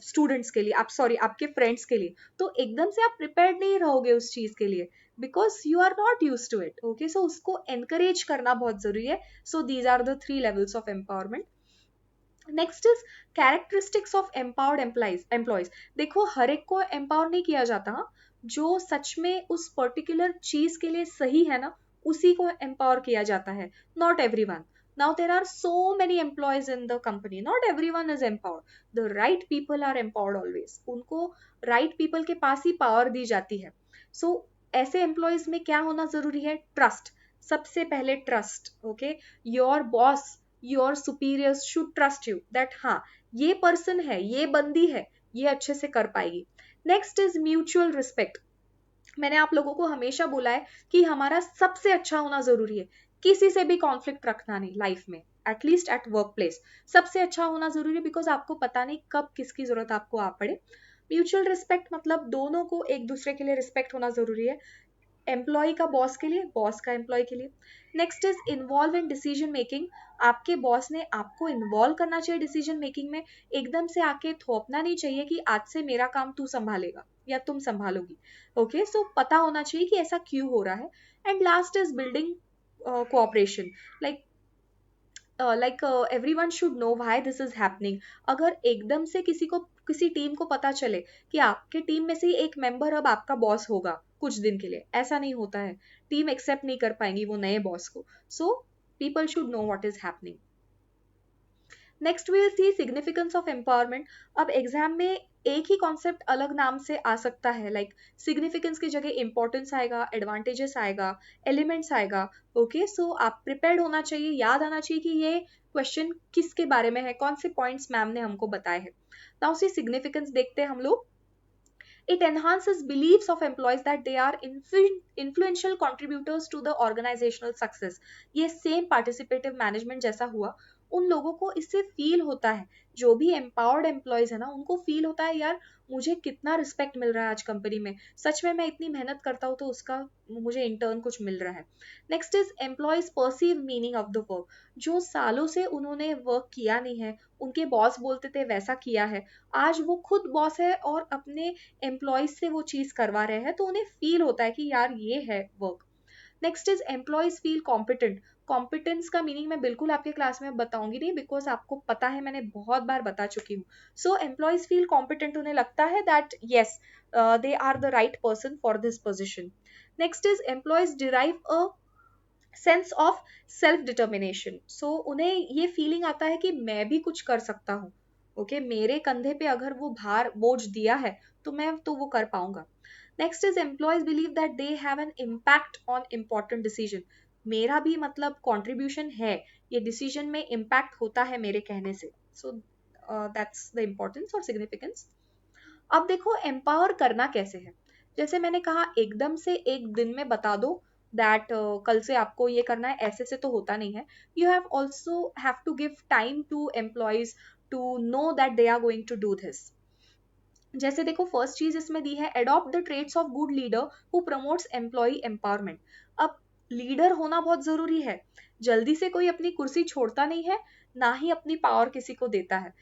स्टूडेंट्स के लिए, आप सॉरी आपके फ्रेंड्स के लिए, तो एकदम से आप प्रिपेयर्ड नहीं रहोगे उस चीज के लिए, because you are not use to it. Okay so उसको एनकरेज करना बहुत जरूरी है। So these are the 3 levels of empowerment. Next is characteristics of empowered employees. देखो हर एक को एम्पावर नहीं किया जाता हाँ? जो सच में उस पर्टिकुलर चीज के लिए सही है ना, उसी को एम्पावर किया जाता है, not every one. Now there are so many employees in the company, not everyone is empowered. The right people are empowered always. उनको right people के पास ही पावर दी जाती है। So ऐसे एम्प्लॉयज में क्या होना जरूरी है, ट्रस्ट। सबसे पहले trust. Okay your boss, your superiors should trust you that हाँ ये पर्सन है, ये बंदी है, ये अच्छे से कर पाएगी। Next is mutual respect. मैंने आप लोगों को हमेशा बोला है कि हमारा सबसे अच्छा होना जरूरी है, किसी से भी कॉन्फ्लिक्ट रखना नहीं लाइफ में, एटलीस्ट एट वर्क प्लेस सबसे अच्छा होना जरूरी है, बिकॉज आपको पता नहीं कब किसकी जरूरत आपको आ पड़े। म्यूचुअल रिस्पेक्ट मतलब दोनों को एक दूसरे के लिए रिस्पेक्ट होना जरूरी है, एम्प्लॉय का बॉस के लिए, बॉस का एम्प्लॉय के लिए। Next is involve in decision making. आपके बॉस ने आपको इन्वॉल्व करना चाहिए डिसीजन मेकिंग में, एकदम से आके थोपना नहीं चाहिए कि आज से मेरा काम तू संभालेगा या तुम संभालोगी। ओके सो पता होना चाहिए कि ऐसा क्यों हो रहा है। And last is building cooperation. Like everyone should know why this is happening. अगर एकदम से किसी को, किसी टीम को पता चले कि आपके टीम में से ही एक मेंबर अब आपका बॉस होगा कुछ दिन के लिए, ऐसा नहीं होता है, टीम एक्सेप्ट नहीं कर पाएंगी वो नए बॉस को। So people should know what is happening. Next will see significance of empowerment. अब एग्जाम में एक ही कॉन्सेप्ट अलग नाम से आ सकता है, लाइक सिग्निफिकेंस की जगह इंपॉर्टेंस आएगा, एडवांटेजेस आएगा, एलिमेंट्स आएगा। ओके सो आप प्रिपेयर्ड होना चाहिए, याद आना चाहिए कि ये क्वेश्चन किसके बारे में है, कौन से पॉइंट्स मैम ने हमको बताए हैं। नाउ सी सिग्निफिकेंस देखते हैं हम लोग। It enhances beliefs of employees that they are influential contributors to the organizational success. ये सेम पार्टिसिपेटिव मैनेजमेंट जैसा हुआ, उन लोगों को इससे फील होता है, जो भी एम्पावर्ड एम्प्लॉयज है ना, उनको फील होता है यार मुझे कितना रिस्पेक्ट मिल रहा है आज कंपनी में, सच में मैं इतनी मेहनत करता हूँ तो उसका मुझे इंटर्न कुछ मिल रहा है. Next is employees perceive meaning of the work. जो सालों से उन्होंने वर्क किया नहीं है, उनके बॉस बोलते थे वैसा किया है, आज वो खुद बॉस है और अपने एम्प्लॉयज से वो चीज करवा रहे हैं, तो उन्हें फील होता है कि यार ये है work. Next is employees feel competent. Competence का मीनिंग मैं बिल्कुल आपके क्लास में बताऊंगी नहीं, बिकॉज आपको पता है, मैंने बहुत बार बता चुकी हूँ. सो एम्प्लॉयज फील कॉम्पिटेंट, उन्हें लगता है that yes they are the right person for this position. Next is employees derive a sense of self determination. So उन्हें ये फीलिंग आता है कि मैं भी कुछ कर सकता हूँ. ओके मेरे कंधे पे अगर वो भार बोझ दिया है तो मैं तो वो कर पाऊंगा. Next is employees believe that they have an impact on important decision. मेरा भी मतलब कॉन्ट्रीब्यूशन है, ये डिसीजन में इम्पैक्ट होता है मेरे कहने से. सो दैट्स द इम्पोर्टेंस और सिग्निफिकेंस. अब देखो एम्पावर करना कैसे है. जैसे मैंने कहा एकदम से एक दिन में बता दो दैट कल से आपको ये करना है, ऐसे से तो होता नहीं है. You have also have to give time to employees to know that they are going to do this. जैसे देखो फर्स्ट चीज इसमें दी है, adopt the traits of good leader who promotes employee empowerment. अब लीडर होना बहुत जरूरी है. जल्दी से कोई अपनी कुर्सी छोड़ता नहीं है, ना ही अपनी पावर किसी को देता है.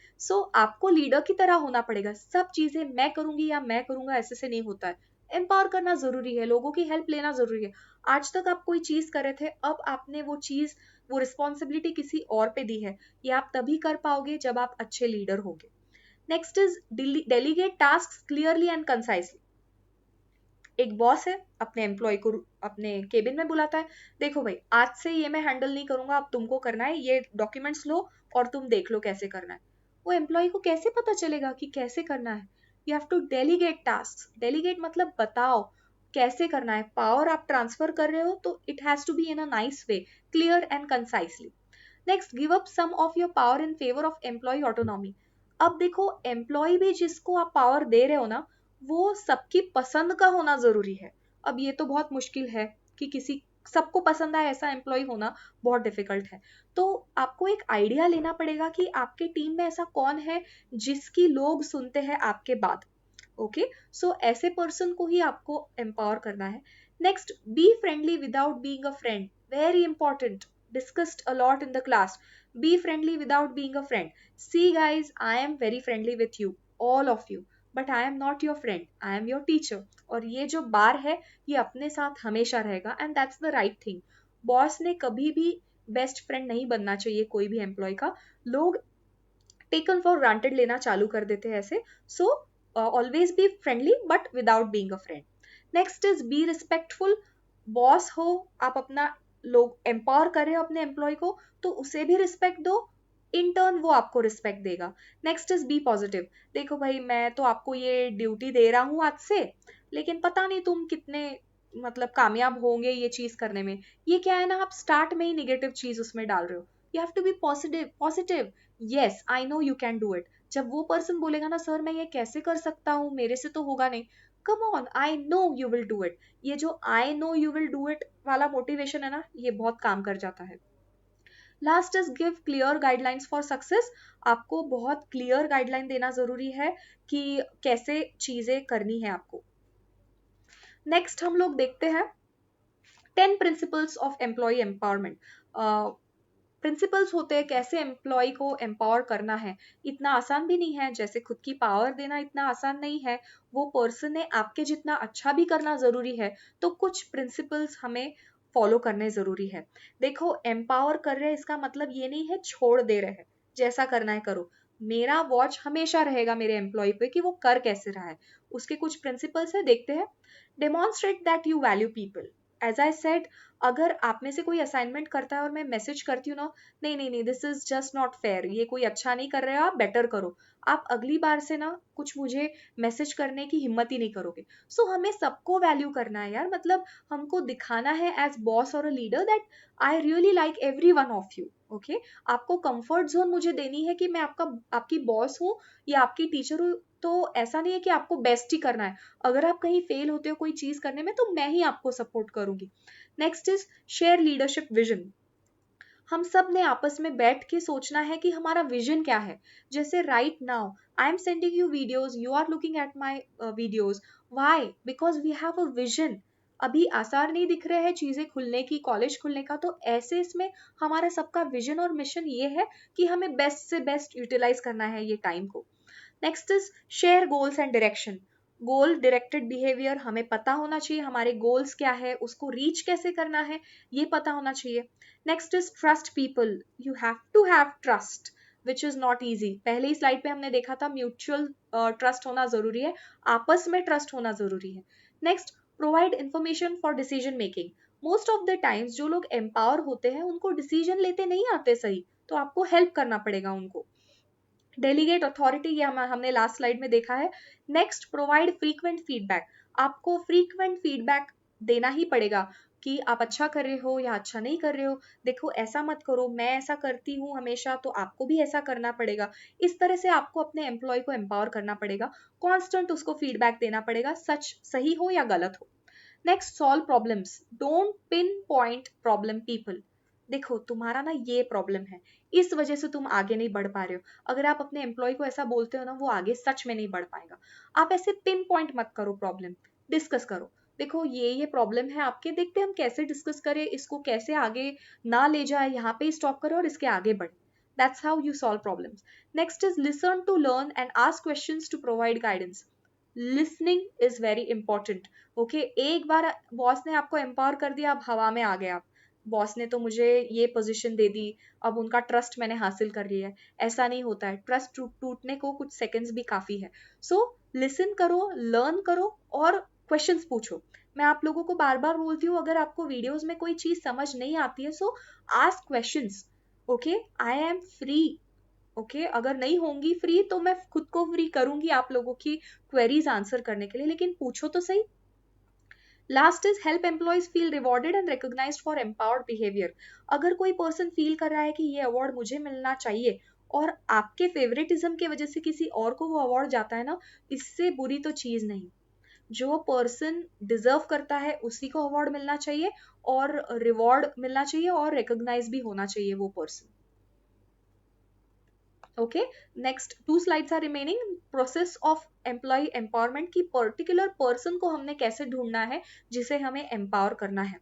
आपको लीडर की तरह होना पड़ेगा. सब चीजें मैं करूंगी या मैं करूंगा ऐसे से नहीं होता है. एम्पावर करना जरूरी है, लोगों की हेल्प लेना जरूरी है. आज तक आप कोई चीज कर रहे थे, अब आपने वो चीज, वो रिस्पॉन्सिबिलिटी किसी और पे दी है, ये आप तभी कर पाओगे जब आप अच्छे लीडर होगे. Next is delegate task clearly and concisely. एक बॉस है, अपने एम्प्लॉय को अपने केबिन में बुलाता है, देखो भाई आज से ये मैं हैंडल नहीं करूंगा, अब तुमको करना है, ये डॉक्यूमेंट्स लो और तुम देख लो कैसे करना है. वो एम्प्लॉय को कैसे पता चलेगा कि कैसे करना है. You have to delegate task. Delegate मतलब बताओ कैसे करना है. पावर आप ट्रांसफर कर रहे हो तो it has to be in a nice way, clear and concisely. Next, give up some of your power in favour of employ autonomy. अब देखो एम्प्लॉय भी जिसको आप पावर दे रहे हो ना, वो सबकी पसंद का होना जरूरी है. अब ये तो बहुत मुश्किल है कि किसी सबको पसंद आए ऐसा एम्प्लॉय होना बहुत डिफिकल्ट है. तो आपको एक आइडिया लेना पड़ेगा कि आपके टीम में ऐसा कौन है जिसकी लोग सुनते हैं आपके बाद. ओके ऐसे पर्सन को ही आपको एम्पावर करना है. Next, be friendly without being a friend. Very important, discussed a lot in the class. Be friendly without being a friend. See guys, I am very friendly with you, all of you, but I am not your friend, I am your teacher. और ये जो बार है ये अपने साथ हमेशा रहेगा, and that's the right thing. Boss ने कभी भी बेस्ट फ्रेंड नहीं बनना चाहिए कोई भी एम्प्लॉय का. लोग टेकन फॉर ग्रांटेड लेना चालू कर देते हैं ऐसे. Always be friendly but without being a friend. Next is be respectful. Boss हो आप, अपना लोग एम्पावर कर रहे हो अपने एम्प्लॉय को, तो उसे भी रिस्पेक्ट दो, इन टर्न वो आपको रिस्पेक्ट देगा. Next is be positive. देखो भाई मैं तो आपको ये ड्यूटी दे रहा हूँ आज से, लेकिन पता नहीं तुम कितने मतलब कामयाब होंगे ये चीज करने में. ये क्या है ना, आप स्टार्ट में ही निगेटिव चीज उसमें डाल रहे हो. You have to be positive. Positive, yes I know you can do it. जब वो पर्सन बोलेगा ना सर मैं ये कैसे कर सकता हूँ, मेरे से तो होगा नहीं, come on I know you will do it. ये जो आई know you will do it वाला मोटिवेशन है ना, ये बहुत काम कर जाता है. Last is give clear guidelines for success. आपको बहुत क्लियर गाइडलाइन देना जरूरी है कि कैसे चीजें करनी है आपको. नेक्स्ट हम लोग देखते हैं 10 principles of employee empowerment. Principles होते हैं कैसे एम्प्लॉय को एम्पावर करना है. इतना आसान भी नहीं है, जैसे खुद की पावर देना इतना आसान नहीं है, वो पर्सन ने आपके जितना अच्छा भी करना जरूरी है. तो कुछ प्रिंसिपल्स हमें फॉलो करने जरूरी है. देखो एम्पावर कर रहे हैं इसका मतलब ये नहीं है छोड़ दे रहे हैं, जैसा करना है करो. मेरा वॉच हमेशा रहेगा मेरे एम्प्लॉय पे कि वो कर कैसे रहा है. उसके कुछ प्रिंसिपल्स है, देखते हैं. Demonstrate that you value people. As I said, अगर आप में से कोई असाइनमेंट करता है और मैं मैसेज करती हूँ ना, नहीं नहीं नहीं, this is just not fair, ये कोई अच्छा नहीं कर रहे हो, आप बेटर करो, आप अगली बार से ना कुछ मुझे मैसेज करने की हिम्मत ही नहीं करोगे। सो हमें सबको वैल्यू करना है यार, मतलब हमको दिखाना है एज बॉस और a leader that I really like every one of you. Okay, आपको कंफर्ट जोन मुझे देनी है कि मैं आपकी बॉस हूँ या आपकी टीचर हूँ, तो ऐसा नहीं है कि आपको बेस्ट ही करना है। अगर आप कहीं फेल होते हो कोई चीज करने में, तो मैं ही आपको सपोर्ट करूंगी। Next is share leadership vision. हम सब ने आपस में बैठ के सोचना है कि हमारा विजन क्या है। जैसे right now I am sending you videos, you are looking at my videos, why? Because we have a vision. अभी आसार नहीं दिख रहे हैं चीजें खुलने की, कॉलेज खुलने का, तो ऐसे इसमें हमारा सबका विजन और मिशन ये है कि हमें बेस्ट से बेस्ट यूटिलाइज करना है ये टाइम को। Next is share goals and direction. Goal directed behaviour, हमें पता होना चाहिए हमारे गोल्स क्या है, उसको रीच कैसे करना है, ये पता होना चाहिए। Next is trust people. You have to have trust which is not easy. पहले ही स्लाइड पे हमने देखा था म्यूचुअल ट्रस्ट होना जरूरी है, आपस में ट्रस्ट होना जरूरी है। Next, provide information for decision making. Most of the times जो लोग एम्पावर होते हैं उनको डिसीजन लेते नहीं आते सही, तो आपको हेल्प करना पड़ेगा उनको। डेलीगेट अथॉरिटी, ये हमने लास्ट स्लाइड में देखा है। Next, provide frequent feedback. आपको फ्रीक्वेंट फीडबैक देना ही पड़ेगा कि आप अच्छा कर रहे हो या अच्छा नहीं कर रहे हो, देखो ऐसा मत करो, मैं ऐसा करती हूँ हमेशा, तो आपको भी ऐसा करना पड़ेगा। इस तरह से आपको अपने एम्प्लॉय को एम्पावर करना पड़ेगा, कॉन्स्टेंट उसको फीडबैक देना पड़ेगा, सच सही हो या गलत हो। Next, solve problems, don't pin point problem people. देखो तुम्हारा ना ये प्रॉब्लम है, इस वजह से तुम आगे नहीं बढ़ पा रहे हो। अगर आप अपने एम्प्लॉय को ऐसा बोलते हो ना, वो आगे सच में नहीं बढ़ पाएगा। आप ऐसे पिन पॉइंट मत करो, प्रॉब्लम डिस्कस करो। देखो ये प्रॉब्लम है आपके, देखते हैं हम कैसे डिस्कस करें, इसको कैसे आगे ना ले जाए, यहाँ पे स्टॉप करो और इसके आगे बढ़े। That's how you solve problems. Next is listen to learn and ask questions to provide guidance. Listening is very important. Okay, एक बार बॉस ने आपको एम्पावर कर दिया, अब हवा में आ गए आप, बॉस ने तो मुझे ये पोजीशन दे दी, अब उनका ट्रस्ट मैंने हासिल कर लिया है। ऐसा नहीं होता है, ट्रस्ट टूटने को कुछ सेकंड्स भी काफी है। सो लिसन करो, लर्न करो और क्वेश्चंस पूछो। मैं आप लोगों को बार बार बोलती हूँ, अगर आपको वीडियोस में कोई चीज समझ नहीं आती है, सो ask questions. Okay, I am free. Okay, अगर नहीं होंगी फ्री तो मैं खुद को फ्री करूंगी आप लोगों की क्वेरीज आंसर करने के लिए, लेकिन पूछो तो सही। Last is help employees feel rewarded and recognised for empowered behaviour. अगर कोई पर्सन फील कर रहा है कि ये अवार्ड मुझे मिलना चाहिए, और आपके फेवरेटिज्म की वजह से किसी और को वो अवार्ड जाता है ना, इससे बुरी तो चीज नहीं। जो पर्सन डिजर्व करता है उसी को अवार्ड मिलना चाहिए, और रिवॉर्ड मिलना चाहिए, और रिकॉग्नाइज भी होना चाहिए वो person. Okay, next 2 slides are remaining. Process of employee empowerment की पर्टिकुलर पर्सन को हमने कैसे ढूंढना है जिसे हमें एम्पावर करना है।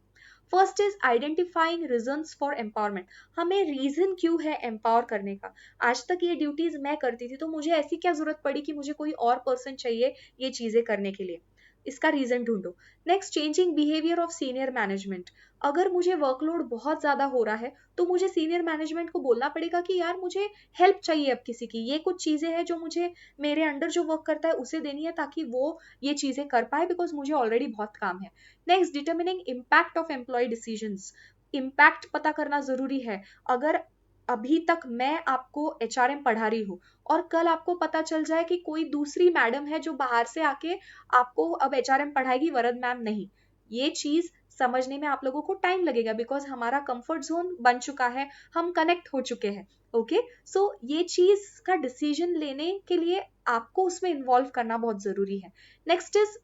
First is identifying reasons for empowerment. हमें रीजन क्यों है एम्पावर करने का। आज तक ये ड्यूटीज मैं करती थी, तो मुझे ऐसी क्या जरूरत पड़ी कि मुझे कोई और पर्सन चाहिए ये चीजें करने के लिए। इसका रीजन ढूंढो। Next, changing behaviour of senior management. अगर मुझे वर्कलोड बहुत ज्यादा हो रहा है, तो मुझे सीनियर मैनेजमेंट को बोलना पड़ेगा कि यार मुझे हेल्प चाहिए अब किसी की, ये कुछ चीजें हैं जो मुझे मेरे अंडर जो वर्क करता है उसे देनी है, ताकि वो ये चीजें कर पाए, बिकॉज मुझे ऑलरेडी बहुत काम है। Next, determining impact of employee decisions. Impact पता करना जरूरी है। अगर अभी तक मैं आपको एचआरएम पढ़ा रही हूँ, और कल आपको पता चल जाए कि कोई दूसरी मैडम है जो बाहर से आके आपको अब एचआरएम पढ़ाएगी, वरद मैम नहीं, ये चीज समझने में आप लोगों को टाइम लगेगा, बिकॉज हमारा कंफर्ट जोन बन चुका है, हम कनेक्ट हो चुके हैं। ओके, सो ये चीज का डिसीजन लेने के लिए आपको उसमें इन्वॉल्व करना बहुत जरूरी है। Next is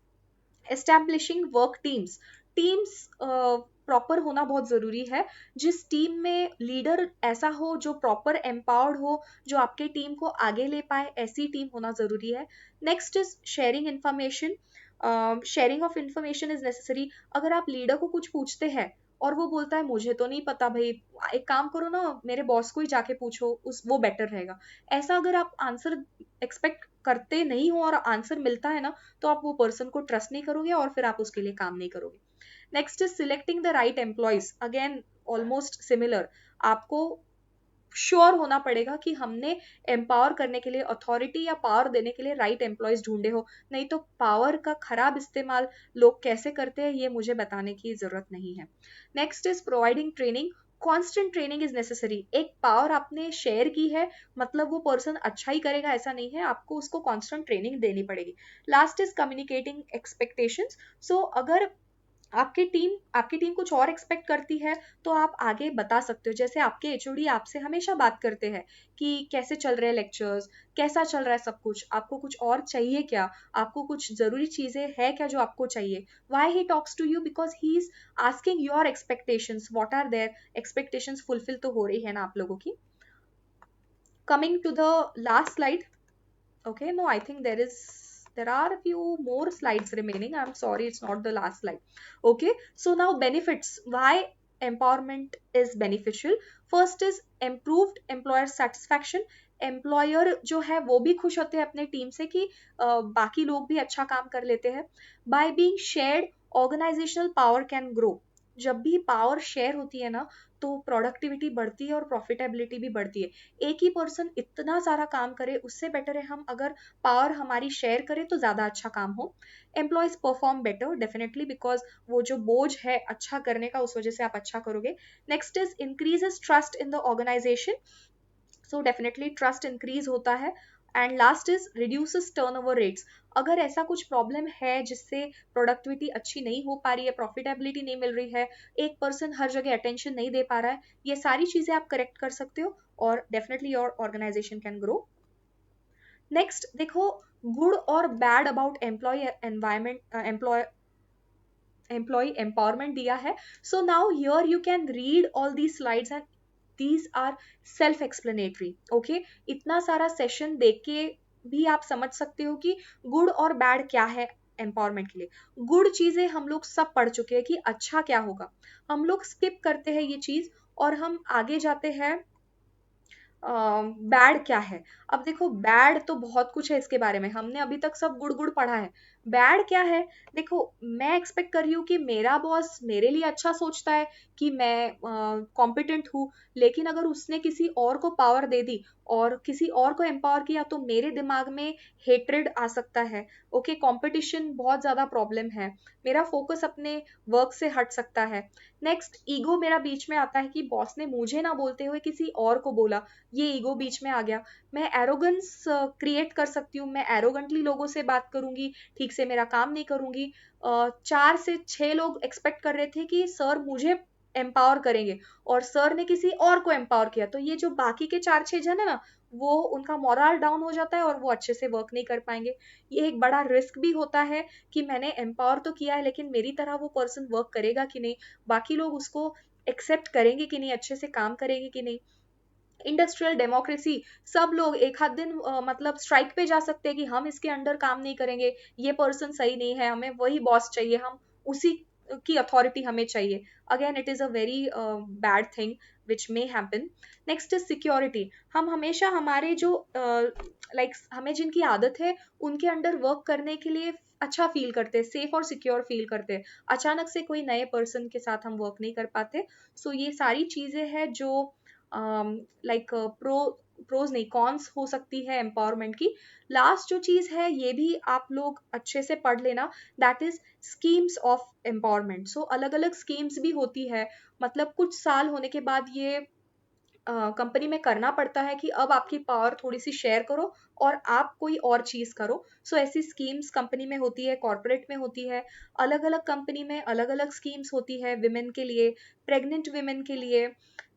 establishing work teams. Teams proper होना बहुत जरूरी है। जिस टीम में लीडर ऐसा हो जो प्रॉपर एम्पावर्ड हो, जो आपके टीम को आगे ले पाए, ऐसी टीम होना जरूरी है। Next is sharing information. Sharing of information is necessary. अगर आप लीडर को कुछ पूछते हैं और वो बोलता है मुझे तो नहीं पता भाई, एक काम करो ना, मेरे बॉस को ही जाके पूछो, उस वो बेटर रहेगा। ऐसा अगर आप आंसर एक्सपेक्ट करते नहीं हो और आंसर मिलता है ना, तो आप वो पर्सन को ट्रस्ट नहीं करोगे और फिर आप उसके लिए काम नहीं करोगे। Next is selecting the right employees. Again almost similar. आपको श्योर होना पड़ेगा कि हमने एम्पावर करने के लिए, अथॉरिटी या पावर देने के लिए राइट एम्प्लॉयज ढूंढे हो। नहीं तो पावर का खराब इस्तेमाल लोग कैसे करते हैं ये मुझे बताने की जरूरत नहीं है। Next is providing training. Constant training is necessary. एक पावर आपने शेयर की है मतलब वो पर्सन अच्छा ही करेगा ऐसा नहीं है, आपको उसको कॉन्स्टेंट ट्रेनिंग देनी पड़ेगी। Last is communicating expectations. So अगर आपकी टीम कुछ और एक्सपेक्ट करती है तो आप आगे बता सकते हो। जैसे आपके एचओडी आपसे हमेशा बात करते हैं कि कैसे चल रहे हैं लेक्चर्स, कैसा चल रहा है सब कुछ, आपको कुछ और चाहिए क्या, आपको कुछ जरूरी चीजें है क्या जो आपको चाहिए। Why he talks to you, because he is asking your expectations, what are their expectations, fulfil तो हो रही है ना आप लोगों की। Coming to the last slide. Okay, no, I think there are a few more slides remaining. I'm sorry, it's not the last slide. Okay, so now benefits. Why empowerment is beneficial? First is improved employer satisfaction. Employer जो है वो भी खुश होते हैं अपने टीम से कि बाकी लोग भी अच्छा काम कर लेते हैं। By being shared, organisational power can grow. जब भी पावर शेयर होती है ना तो प्रोडक्टिविटी बढ़ती है और प्रॉफिटेबिलिटी भी बढ़ती है। एक ही पर्सन इतना सारा काम करे उससे बेटर है हम अगर पावर हमारी शेयर करें तो ज्यादा अच्छा काम हो। Employees perform better definitely, because वो जो बोझ है अच्छा करने का उस वजह से आप अच्छा करोगे। Next is increases trust in the organisation. So definitely trust increase होता है। And last is reduces turnover rates. अगर ऐसा कुछ प्रॉब्लम है जिससे प्रोडक्टिविटी अच्छी नहीं हो पा रही है, प्रॉफिटेबिलिटी नहीं मिल रही है, एक पर्सन हर जगह अटेंशन नहीं दे पा रहा है, ये सारी चीजें आप करेक्ट कर सकते हो और definitely your organisation can grow. Next देखो, गुड और bad about employee environment, employee empowerment दिया है। So now here you can read all the slides and these are self explanatory. Okay, इतना सारा सेशन देख के भी आप समझ सकते हो कि गुड और बैड क्या है एम्पावरमेंट के लिए। गुड चीजें हम लोग सब पढ़ चुके हैं कि अच्छा क्या होगा, हम लोग स्किप करते हैं ये चीज और हम आगे जाते हैं बैड क्या है। अब देखो बैड तो बहुत कुछ है इसके बारे में, हमने अभी तक सब गुड़ गुड़ पढ़ा है। बैड क्या है, देखो मैं एक्सपेक्ट कर रही हूँ कि मेरा बॉस मेरे लिए अच्छा सोचता है कि मैं कॉम्पिटेंट हूँ, लेकिन अगर उसने किसी और को पावर दे दी और किसी और को एम्पावर किया तो मेरे दिमाग में हेट्रेड आ सकता है। ओके, कंपटीशन बहुत ज्यादा प्रॉब्लम है, मेरा फोकस अपने वर्क से हट सकता है। नेक्स्ट, ईगो मेरा बीच में आता है कि बॉस ने मुझे ना बोलते हुए किसी और को बोला, ये ईगो बीच में आ गया। मैं एरोगेंस क्रिएट कर सकती हूँ, मैं एरोगेंटली लोगों से बात करूंगी, ठीक से मेरा काम नहीं करूंगी। 4 से 6 लोग एक्सपेक्ट कर रहे थे कि सर मुझे एम्पावर करेंगे और सर ने किसी और को एम्पावर किया, तो ये जो बाकी के 4-6 जन है ना वो उनका मोरल डाउन हो जाता है और वो अच्छे से वर्क नहीं कर पाएंगे। ये एक बड़ा रिस्क भी होता है कि मैंने एम्पावर तो किया है लेकिन मेरी तरह वो पर्सन वर्क करेगा कि नहीं, बाकी लोग उसको एक्सेप्ट करेंगे कि नहीं, अच्छे से काम करेंगे कि नहीं। इंडस्ट्रियल डेमोक्रेसी, सब लोग एक आध दिन मतलब स्ट्राइक पे जा सकते हैं कि हम इसके अंडर काम नहीं करेंगे, ये पर्सन सही नहीं है, हमें वही बॉस चाहिए, हम उसी की अथॉरिटी हमें चाहिए। Again it is a very bad thing which may happen. Next is security. हम हमेशा हमारे जो हमें जिनकी आदत है उनके अंडर वर्क करने के लिए अच्छा फील करते हैं, सेफ और सिक्योर फील करते हैं। अचानक से कोई नए पर्सन के साथ हम वर्क नहीं कर पाते। सो ये सारी चीजें हैं जो लाइक प्रोज नहीं कॉन्स हो सकती है एम्पावरमेंट की। लास्ट जो चीज है ये भी आप लोग अच्छे से पढ़ लेना, that is schemes of empowerment. So अलग अलग स्कीम्स भी होती है, मतलब कुछ साल होने के बाद ये कंपनी में करना पड़ता है कि अब आपकी पावर थोड़ी सी शेयर करो और आप कोई और चीज करो। सो ऐसी स्कीम्स कंपनी में होती है, कॉर्पोरेट में होती है, अलग अलग कंपनी में अलग अलग स्कीम्स होती है, विमेन के लिए, प्रेग्नेंट विमेन के लिए,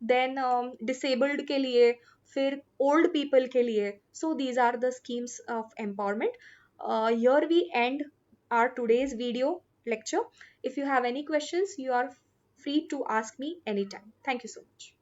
देन डिसेबल्ड के लिए, फिर ओल्ड पीपल के लिए। So these are the schemes of empowerment. Here we end our today's video lecture. If you have any questions, you are free to ask me anytime. Thank you so much.